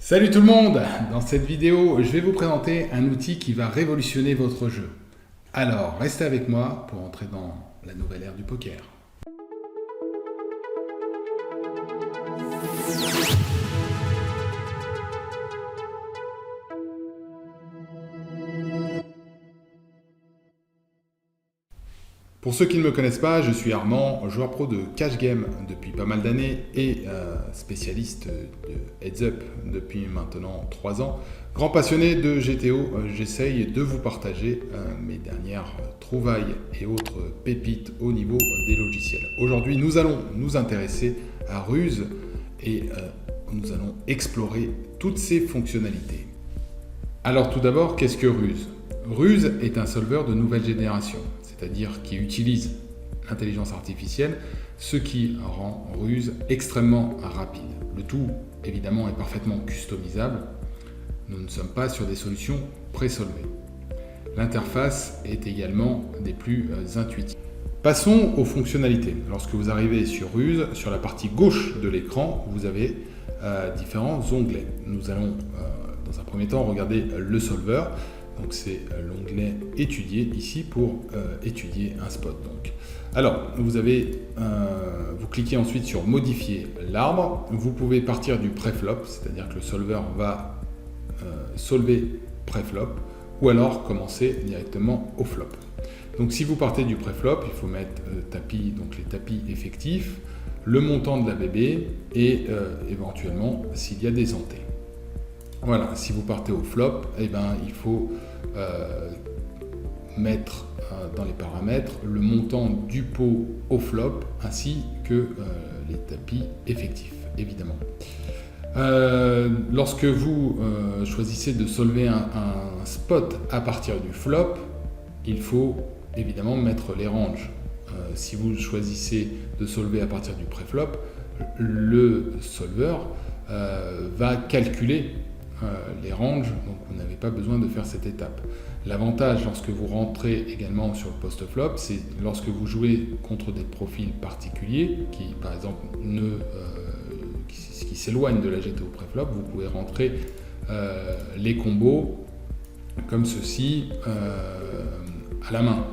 Salut tout le monde! Dans cette vidéo, je vais vous présenter un outil qui va révolutionner votre jeu. Alors, restez avec moi pour entrer dans la nouvelle ère du poker. Pour ceux qui ne me connaissent pas, je suis Armand, joueur pro de cash game depuis pas mal d'années et spécialiste de heads up depuis maintenant 3 ans. Grand passionné de GTO, j'essaye de vous partager mes dernières trouvailles et autres pépites au niveau des logiciels. Aujourd'hui, nous allons nous intéresser à Ruse et nous allons explorer toutes ses fonctionnalités. Alors tout d'abord, qu'est-ce que Ruse? Ruse est un solveur de nouvelle génération, c'est-à-dire qui utilise l'intelligence artificielle, ce qui rend Ruse extrêmement rapide. Le tout, évidemment, est parfaitement customisable. Nous ne sommes pas sur des solutions pré-solvées. L'interface est également des plus intuitives. Passons aux fonctionnalités. Lorsque vous arrivez sur Ruse, sur la partie gauche de l'écran, vous avez différents onglets. Nous allons, dans un premier temps, regarder le solver. Donc c'est l'onglet étudier ici pour étudier un spot. Donc. Alors vous cliquez ensuite sur modifier l'arbre. Vous pouvez partir du préflop, c'est-à-dire que le solver va solver préflop, ou alors commencer directement au flop. Donc si vous partez du préflop, il faut mettre tapis, donc les tapis effectifs, le montant de la BB et éventuellement s'il y a des hantés. Voilà, si vous partez au flop, eh ben, il faut mettre dans les paramètres le montant du pot au flop ainsi que les tapis effectifs, évidemment. Lorsque vous choisissez de solver un spot à partir du flop, il faut évidemment mettre les ranges. Si vous choisissez de solver à partir du préflop, le solver va calculer les ranges, donc vous n'avez pas besoin de faire cette étape. L'avantage lorsque vous rentrez également sur le post-flop, c'est lorsque vous jouez contre des profils particuliers qui, par exemple, qui s'éloignent de la GTO pré-flop, vous pouvez rentrer les combos comme ceci à la main.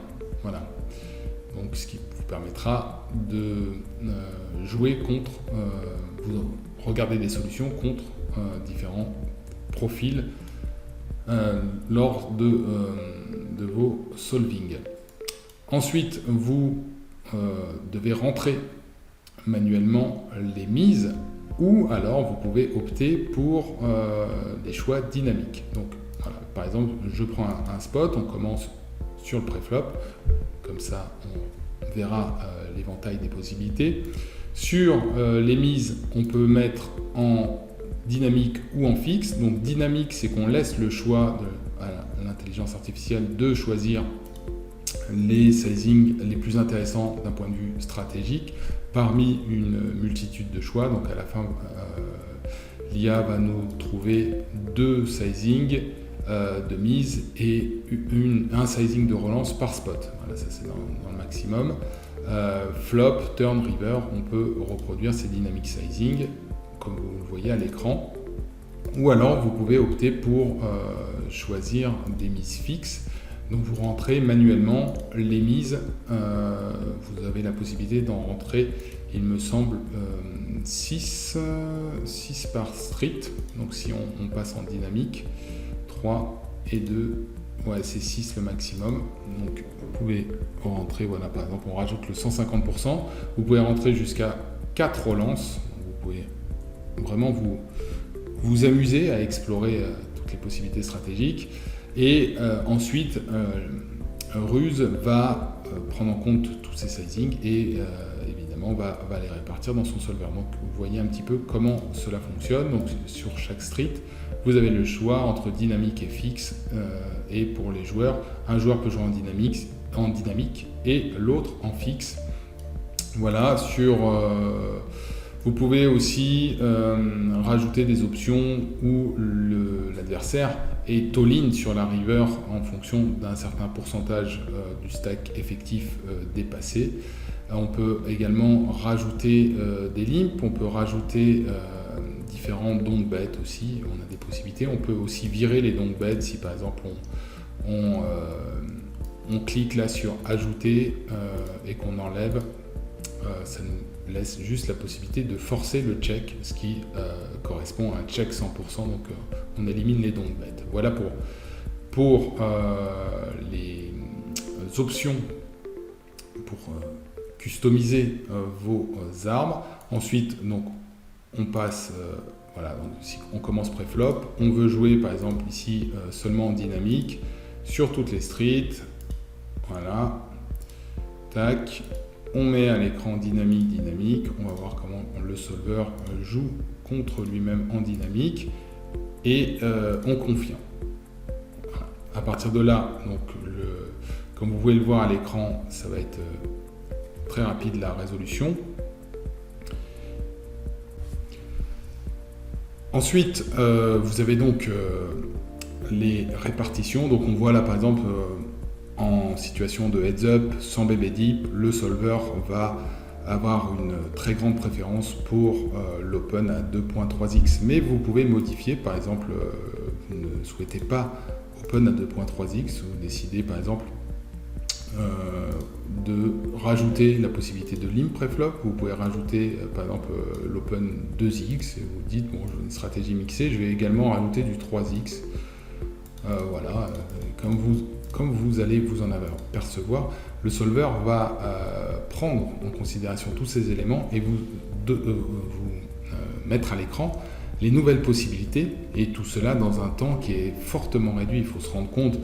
Voilà. Donc, ce qui vous permettra de jouer contre, vous regardez des solutions contre différents profils lors de vos solving. Ensuite, vous devez rentrer manuellement les mises ou alors vous pouvez opter pour des choix dynamiques. Donc, voilà, par exemple, je prends un spot, on commence sur le préflop, comme ça on verra l'éventail des possibilités. Sur les mises, on peut mettre en dynamique ou en fixe. Donc dynamique, c'est qu'on laisse le choix à l'intelligence artificielle de choisir les sizings les plus intéressants d'un point de vue stratégique parmi une multitude de choix. Donc à la fin, l'IA va nous trouver 2 sizings de mise et un sizing de relance par spot. Voilà, ça c'est dans le maximum. Flop, turn, river, on peut reproduire ces dynamic sizing comme vous le voyez à l'écran, ou alors vous pouvez opter pour choisir des mises fixes. Donc vous rentrez manuellement les mises, vous avez la possibilité d'en rentrer, il me semble, 6 par street. Donc si on passe en dynamique, 3 et 2, ouais, c'est 6 le maximum. Donc vous pouvez rentrer, voilà, par exemple on rajoute le 150%, vous pouvez rentrer jusqu'à 4 relances, vous pouvez vraiment vous amuser à explorer toutes les possibilités stratégiques. Et ensuite, Ruse va prendre en compte tous ces sizings et évidemment va les répartir dans son solver. Donc vous voyez un petit peu comment cela fonctionne. Donc sur chaque street, vous avez le choix entre dynamique et fixe. Et pour les joueurs, un joueur peut jouer en dynamique et l'autre en fixe. Voilà, vous pouvez aussi rajouter des options où l'adversaire est all-in sur la river en fonction d'un certain pourcentage du stack effectif dépassé. On peut également rajouter des limps, on peut rajouter différents don't bet aussi, on a des possibilités. On peut aussi virer les don't bet si par exemple on clique là sur ajouter et qu'on enlève, ça nous laisse juste la possibilité de forcer le check, ce qui correspond à un check 100%, donc on élimine les don't bet. Voilà pour les options pour customiser vos arbres. Ensuite, donc, on passe, voilà, donc, si on commence pré-flop, on veut jouer par exemple ici seulement en dynamique, sur toutes les streets, voilà, tac, on met à l'écran dynamique, on va voir comment le solver joue contre lui-même en dynamique, et on confirme. Voilà. À partir de là, donc, comme vous pouvez le voir à l'écran, ça va être très rapide la résolution. Ensuite, vous avez donc les répartitions. Donc on voit là par exemple en situation de heads up, sans BB deep, le solver va avoir une très grande préférence pour l'open à 2.3x. Mais vous pouvez modifier, par exemple, vous ne souhaitez pas open à 2.3x, vous décidez par exemple de rajouter la possibilité de limp préflop. Vous pouvez rajouter par exemple l'open 2x et vous dites bon, j'ai une stratégie mixée, je vais également rajouter du 3x. Voilà, comme vous allez vous en apercevoir, le solver va prendre en considération tous ces éléments et vous mettre à l'écran les nouvelles possibilités, et tout cela dans un temps qui est fortement réduit. Il faut se rendre compte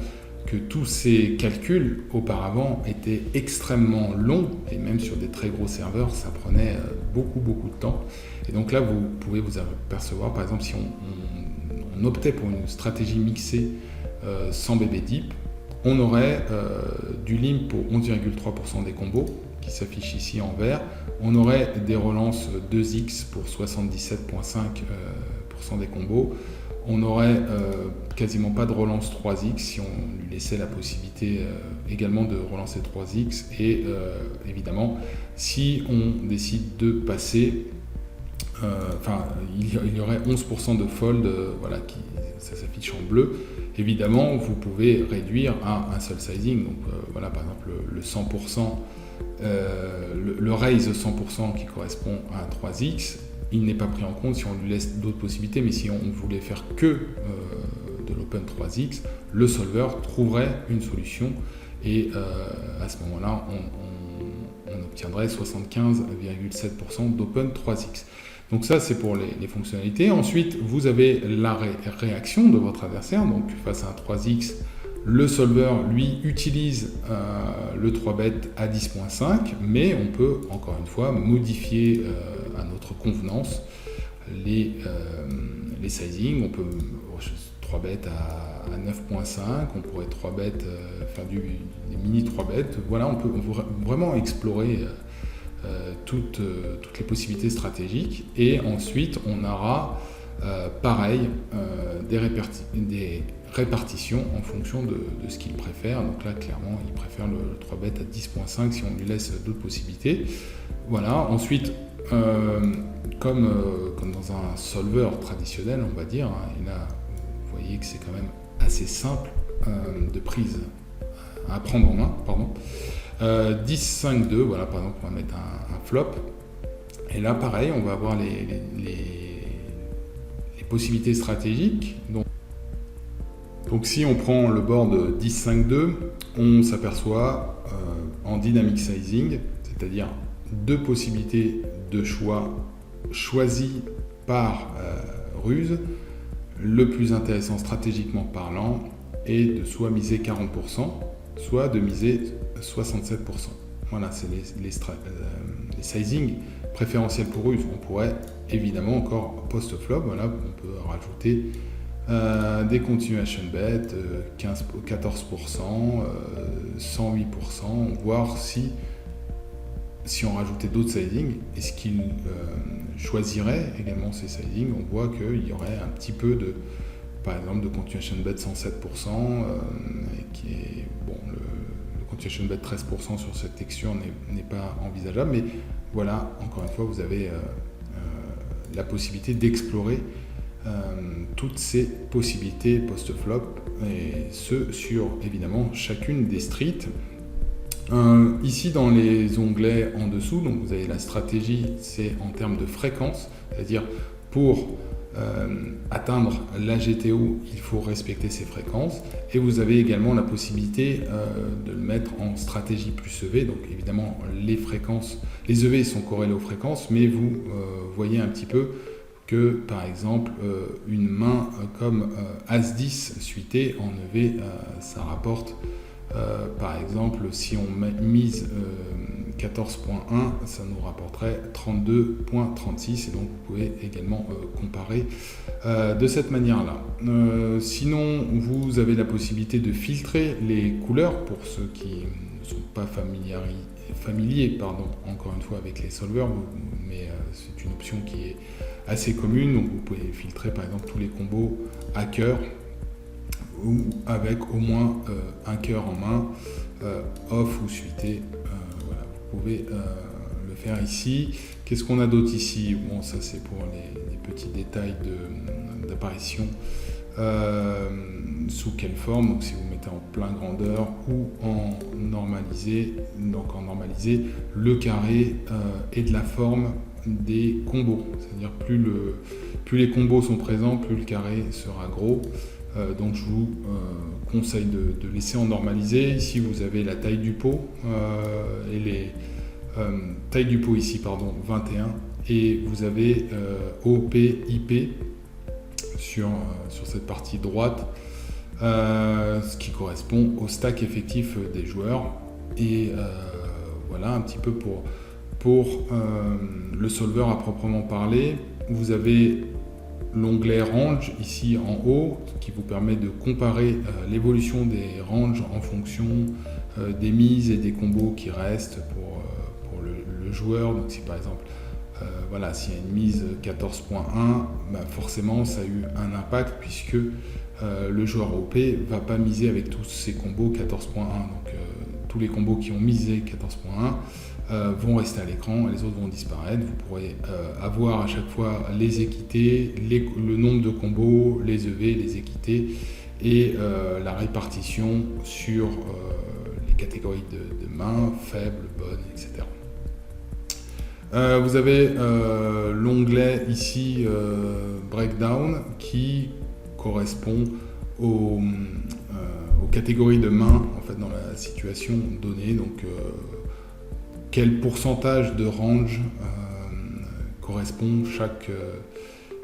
que tous ces calculs auparavant étaient extrêmement longs, et même sur des très gros serveurs, ça prenait beaucoup de temps. Et donc là, vous pouvez vous apercevoir, par exemple, si on optait pour une stratégie mixée sans BB deep, on aurait du limp pour 11,3% des combos, qui s'affiche ici en vert. On aurait des relances 2x pour 77,5% des combos. On n'aurait quasiment pas de relance 3x si on lui laissait la possibilité également de relancer 3x. Et évidemment, si on décide de passer, il y aurait 11% de fold, voilà, ça s'affiche en bleu. Évidemment, vous pouvez réduire à un seul sizing. Donc voilà, par exemple, le 100%, le raise 100% qui correspond à un 3x, il n'est pas pris en compte si on lui laisse d'autres possibilités, mais si on voulait faire que de l'open 3x, le solver trouverait une solution, et à ce moment-là, on obtiendrait 75,7% d'open 3x. Donc ça, c'est pour les fonctionnalités. Ensuite, vous avez la réaction de votre adversaire. Donc face à un 3x, le solver, lui, utilise le 3bet à 10.5, mais on peut, encore une fois, modifier à notre convenance les sizing. On peut 3bet à 9.5, on pourrait 3bet, faire des mini 3bet. Voilà, on peut vraiment explorer toutes les possibilités stratégiques. Et ensuite, on aura pareil des répartitions en fonction de ce qu'il préfère. Donc là, clairement, il préfère le 3bet à 10.5 si on lui laisse d'autres possibilités. Voilà. Ensuite, comme dans un solver traditionnel, on va dire, hein, et là, vous voyez que c'est quand même assez simple de prise à prendre en main. 10-5-2, voilà, par exemple, on va mettre un flop. Et là, pareil, on va avoir les possibilités stratégiques. Donc si on prend le board 10-5-2, on s'aperçoit en dynamic sizing, c'est-à-dire deux possibilités de choix choisies par ruse. Le plus intéressant stratégiquement parlant est de soit miser 40%, soit de miser 67%. Voilà, c'est les sizing préférentiels pour ruse. On pourrait évidemment encore post-flop, voilà, on peut rajouter des continuation bet, 14%, 108%, voir si on rajoutait d'autres sizing, est-ce qu'il choisirait également ces sizing. On voit qu'il y aurait un petit peu de, par exemple, de continuation bet 107%, qui est, bon, le continuation bet 13% sur cette texture n'est pas envisageable, mais voilà, encore une fois, vous avez la possibilité d'explorer toutes ces possibilités post-flop, et ce sur évidemment chacune des streets. Ici dans les onglets en dessous, donc vous avez la stratégie, c'est en termes de fréquence, c'est-à-dire pour atteindre la GTO, il faut respecter ces fréquences, et vous avez également la possibilité de le mettre en stratégie plus EV. Donc évidemment les fréquences, les EV sont corrélés aux fréquences, mais vous voyez un petit peu que par exemple une main comme As-10 suité en EV, ça rapporte par exemple si on mise 14.1, ça nous rapporterait 32.36, et donc vous pouvez également comparer de cette manière-là. Sinon, vous avez la possibilité de filtrer les couleurs pour ceux qui ne sont pas familiers, encore une fois, avec les solvers, mais c'est une option qui est assez commune. Donc vous pouvez filtrer par exemple tous les combos à cœur ou avec au moins un cœur en main, off ou suité. Voilà, vous pouvez le faire ici. Qu'est-ce qu'on a d'autre ici? Bon, ça c'est pour les petits détails d'apparition. Sous quelle forme? Donc si vous mettez en plein grandeur ou en normalisé, donc en normalisé, le carré est de la forme des combos. C'est-à-dire plus les combos sont présents, plus le carré sera gros. Donc je vous conseille de laisser en normalisé. Ici vous avez la taille du pot et les taille du pot ici, pardon, 21, et vous avez OP, IP sur cette partie droite, ce qui correspond au stack effectif des joueurs. Et voilà un petit peu pour le solver à proprement parler. Vous avez l'onglet range ici en haut qui vous permet de comparer l'évolution des ranges en fonction des mises et des combos qui restent pour le joueur. Donc si par exemple voilà, s'il y a une mise 14.1, bah forcément ça a eu un impact puisque le joueur OP va pas miser avec tous ses combos 14.1. Donc tous les combos qui ont misé 14.1 vont rester à l'écran et les autres vont disparaître. Vous pourrez avoir à chaque fois les équités, le nombre de combos, les EV, les équités et la répartition sur les catégories de mains, faibles, bonnes, etc. Vous avez l'onglet ici Breakdown qui correspond aux catégories de mains en fait, dans la situation donnée. Donc quel pourcentage de range correspond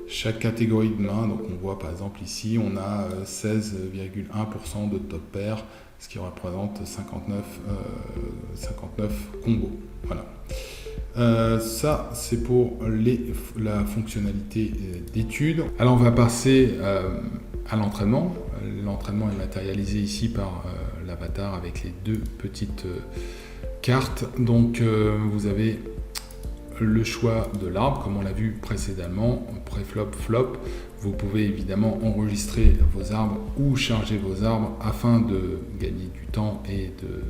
chaque catégorie de main. Donc on voit par exemple ici on a 16,1% de top pair, ce qui représente 59 combos. Voilà. Ça c'est pour la fonctionnalité d'étude. Alors on va passer à l'entraînement. L'entraînement est matérialisé ici par l'avatar avec les deux petites cartes. Donc vous avez le choix de l'arbre comme on l'a vu précédemment, pré-flop, flop. Vous pouvez évidemment enregistrer vos arbres ou charger vos arbres afin de gagner du temps et de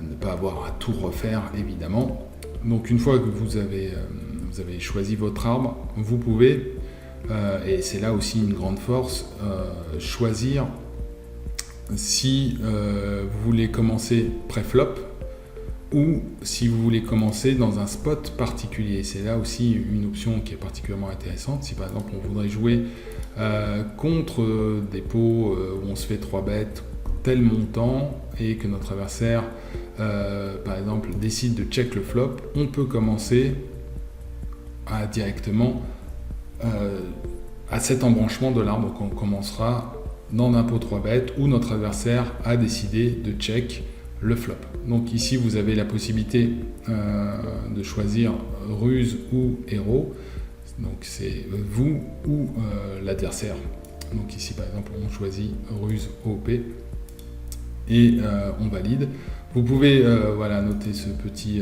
ne pas avoir à tout refaire évidemment. Donc une fois que vous avez choisi votre arbre, vous pouvez, et c'est là aussi une grande force, choisir si vous voulez commencer pré-flop ou si vous voulez commencer dans un spot particulier. C'est là aussi une option qui est particulièrement intéressante. Si par exemple on voudrait jouer contre des pots où on se fait 3 bêtes tel montant et que notre adversaire par exemple décide de check le flop, on peut commencer directement à cet embranchement de l'arbre. Donc on commencera dans un pot 3 bêtes où notre adversaire a décidé de check le flop. Donc ici vous avez la possibilité de choisir ruse ou héros. Donc c'est vous ou l'adversaire. Donc ici par exemple on choisit ruse OP et on valide. Vous pouvez voilà, noter ce petit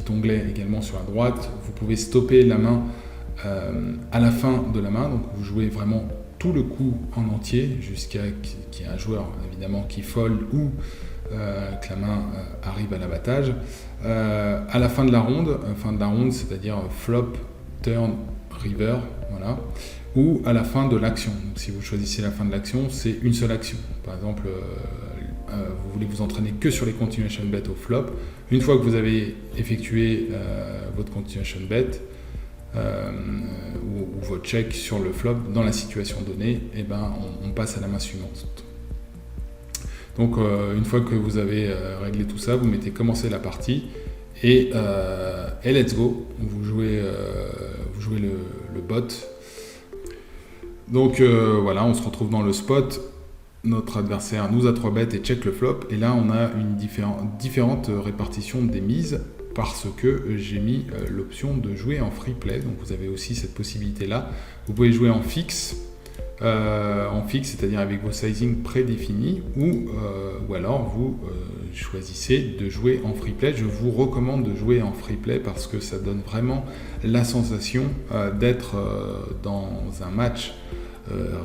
onglet également sur la droite. Vous pouvez stopper la main à la fin de la main. Donc vous jouez vraiment tout le coup en entier jusqu'à qu'il y ait un joueur évidemment qui fold ou que la main arrive à l'abattage. À la fin de la ronde, c'est-à-dire flop, turn, river, voilà, ou à la fin de l'action. Donc, si vous choisissez la fin de l'action, c'est une seule action. Par exemple, vous voulez vous entraîner que sur les continuation bet au flop. Une fois que vous avez effectué votre continuation bet ou votre check sur le flop dans la situation donnée, et on passe à la main suivante. Donc une fois que vous avez réglé tout ça, vous mettez commencer la partie et let's go. Vous jouez le bot. Donc voilà, on se retrouve dans le spot. Notre adversaire nous a 3 bêtes et check le flop. Et là, on a une différente répartition des mises parce que j'ai mis l'option de jouer en free play. Donc vous avez aussi cette possibilité-là. Vous pouvez jouer en fixe, c'est-à-dire avec vos sizing prédéfinis, ou alors vous choisissez de jouer en free play. Je vous recommande de jouer en free play parce que ça donne vraiment la sensation d'être dans un match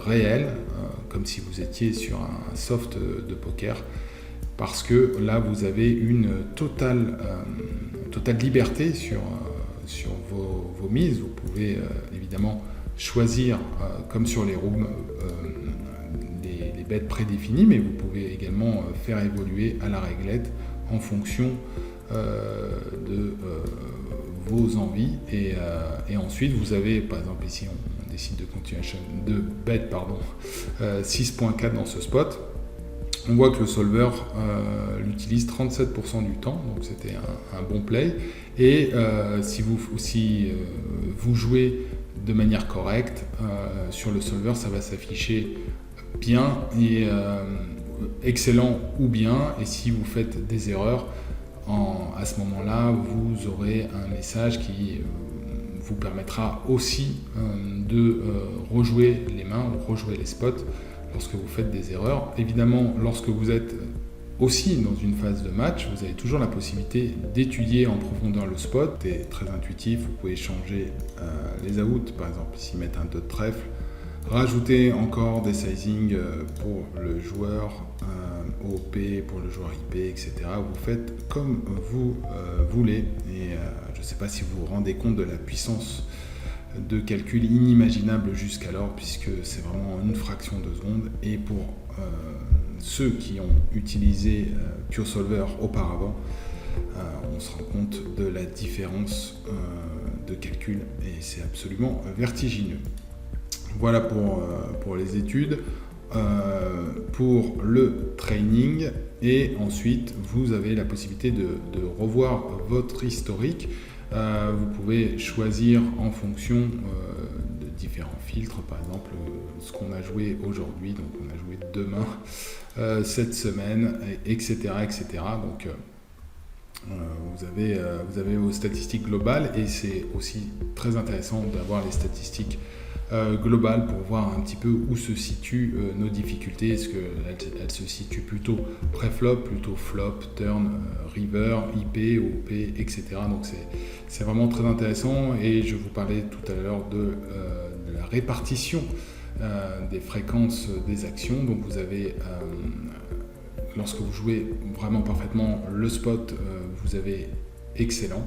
réel, comme si vous étiez sur un soft de poker, parce que là vous avez une totale liberté sur vos mises. Vous pouvez évidemment choisir, comme sur les rooms, les bêtes prédéfinies, mais vous pouvez également faire évoluer à la réglette en fonction de vos envies. Et ensuite, vous avez, par exemple, ici, on décide de bet 6.4 dans ce spot. On voit que le solver l'utilise 37% du temps, donc c'était un bon play. Et si vous jouez de manière correcte sur le solver, ça va s'afficher bien et excellent ou bien. Et si vous faites des erreurs, à ce moment-là, vous aurez un message qui vous permettra aussi de rejouer les mains ou rejouer les spots lorsque vous faites des erreurs. Évidemment, lorsque vous êtes aussi dans une phase de match, vous avez toujours la possibilité d'étudier en profondeur le spot. C'est très intuitif, vous pouvez changer les outs, par exemple ici mettre un dot trèfle, rajouter encore des sizing pour le joueur OP, pour le joueur IP, etc. Vous faites comme vous voulez, et je ne sais pas si vous vous rendez compte de la puissance de calcul inimaginable jusqu'alors, puisque c'est vraiment une fraction de seconde. Et pour ceux qui ont utilisé PureSolver auparavant, on se rend compte de la différence de calcul, et c'est absolument vertigineux. Voilà pour les études, pour le training, et ensuite vous avez la possibilité de revoir votre historique. Vous pouvez choisir en fonction de différents filtres, par exemple ce qu'on a joué aujourd'hui, donc on a joué demain, cette semaine, etc. Donc vous avez vos statistiques globales, et c'est aussi très intéressant d'avoir les statistiques globales pour voir un petit peu où se situent nos difficultés. Est-ce qu'elles se situent plutôt pré-flop, plutôt flop, turn, river, IP, OP, etc. Donc c'est vraiment très intéressant, et je vous parlais tout à l'heure de la répartition des fréquences des actions. Donc vous avez, lorsque vous jouez vraiment parfaitement le spot, vous avez excellent.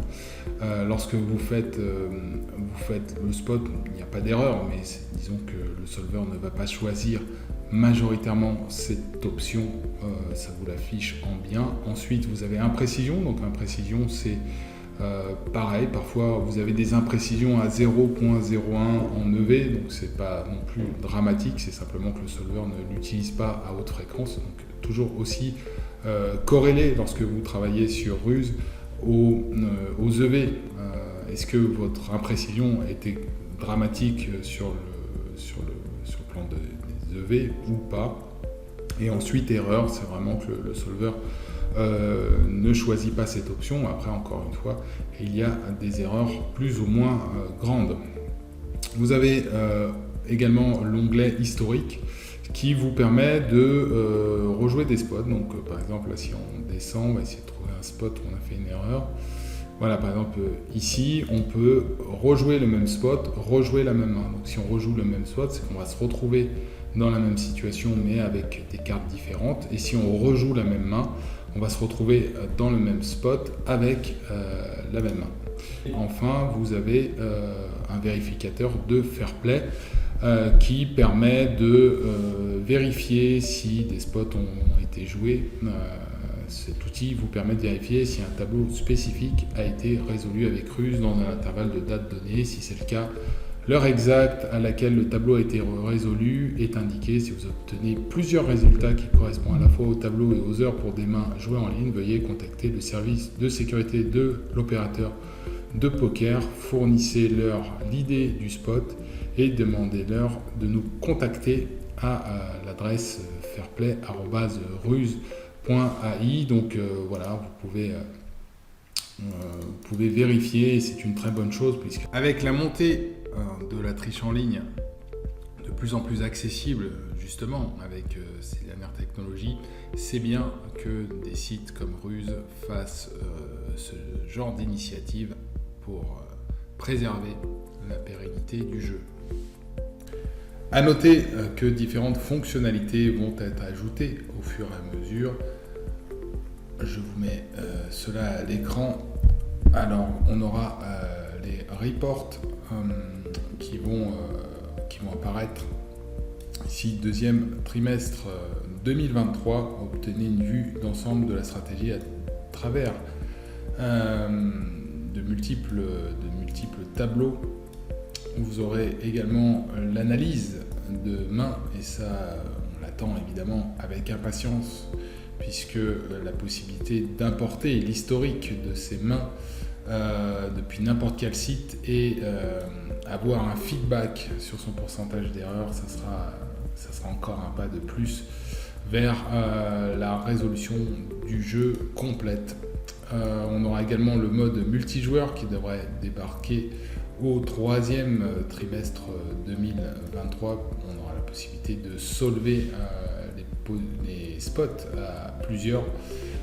Lorsque vous faites le spot, il n'y a pas d'erreur, mais disons que le solver ne va pas choisir majoritairement cette option, ça vous l'affiche en bien. Ensuite, vous avez imprécision. Donc imprécision, c'est pareil, parfois vous avez des imprécisions à 0.01 en EV, donc c'est pas non plus dramatique, c'est simplement que le solver ne l'utilise pas à haute fréquence. Donc toujours aussi corrélé lorsque vous travaillez sur ruse aux EV. Est-ce que votre imprécision était dramatique sur le plan des EV ou pas? Et ensuite, erreur, c'est vraiment que le solver ne choisit pas cette option. Après, encore une fois, il y a des erreurs plus ou moins grandes. Vous avez également l'onglet historique qui vous permet de rejouer des spots. Donc par exemple, là, si on descend, on va essayer de trouver un spot où on a fait une erreur. Voilà, par exemple, ici, on peut rejouer le même spot, rejouer la même main. Donc si on rejoue le même spot, c'est qu'on va se retrouver dans la même situation, mais avec des cartes différentes. Et si on rejoue la même main, on va se retrouver dans le même spot avec la même main. Enfin, vous avez un vérificateur de fair play qui permet de vérifier si des spots ont été joués. Cet outil vous permet de vérifier si un tableau spécifique a été résolu avec ruse dans un intervalle de date donnée. Si c'est le cas, l'heure exacte à laquelle le tableau a été résolu est indiquée. Si vous obtenez plusieurs résultats qui correspondent à la fois au tableau et aux heures pour des mains jouées en ligne, veuillez contacter le service de sécurité de l'opérateur de poker. Fournissez-leur l'idée du spot et demandez-leur de nous contacter à l'adresse fairplay@ruse.ai. Donc voilà, vous pouvez vérifier, et c'est une très bonne chose, puisque avec la montée de la triche en ligne de plus en plus accessible, justement avec ces dernières technologies, c'est bien que des sites comme Ruse fassent ce genre d'initiative pour préserver la pérennité du jeu. À noter que différentes fonctionnalités vont être ajoutées au fur et à mesure. Je vous mets cela à l'écran. Alors, on aura les reports qui vont apparaître ici, deuxième trimestre 2023. Obtenez une vue d'ensemble de la stratégie à travers de multiples tableaux. Vous aurez également l'analyse de mains, et ça, on l'attend évidemment avec impatience, puisque la possibilité d'importer l'historique de ces mains depuis n'importe quel site et avoir un feedback sur son pourcentage d'erreur, ça sera encore un pas de plus vers la résolution du jeu complète. On aura également le mode multijoueur qui devrait débarquer au troisième trimestre 2023. On aura la possibilité de solver les spots à plusieurs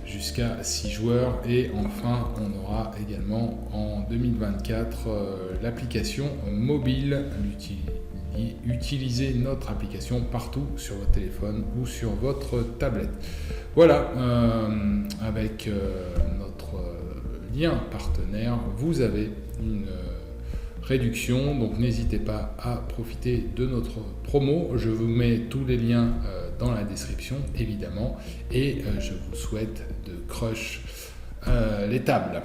jusqu'à 6 joueurs. Et enfin, on aura également en 2024 l'application mobile. Utilisez notre application partout sur votre téléphone ou sur votre tablette. Voilà, avec notre lien partenaire, vous avez une réduction, donc n'hésitez pas à profiter de notre promo. Je vous mets tous les liens dans la description évidemment, et je vous souhaite de crush les tables.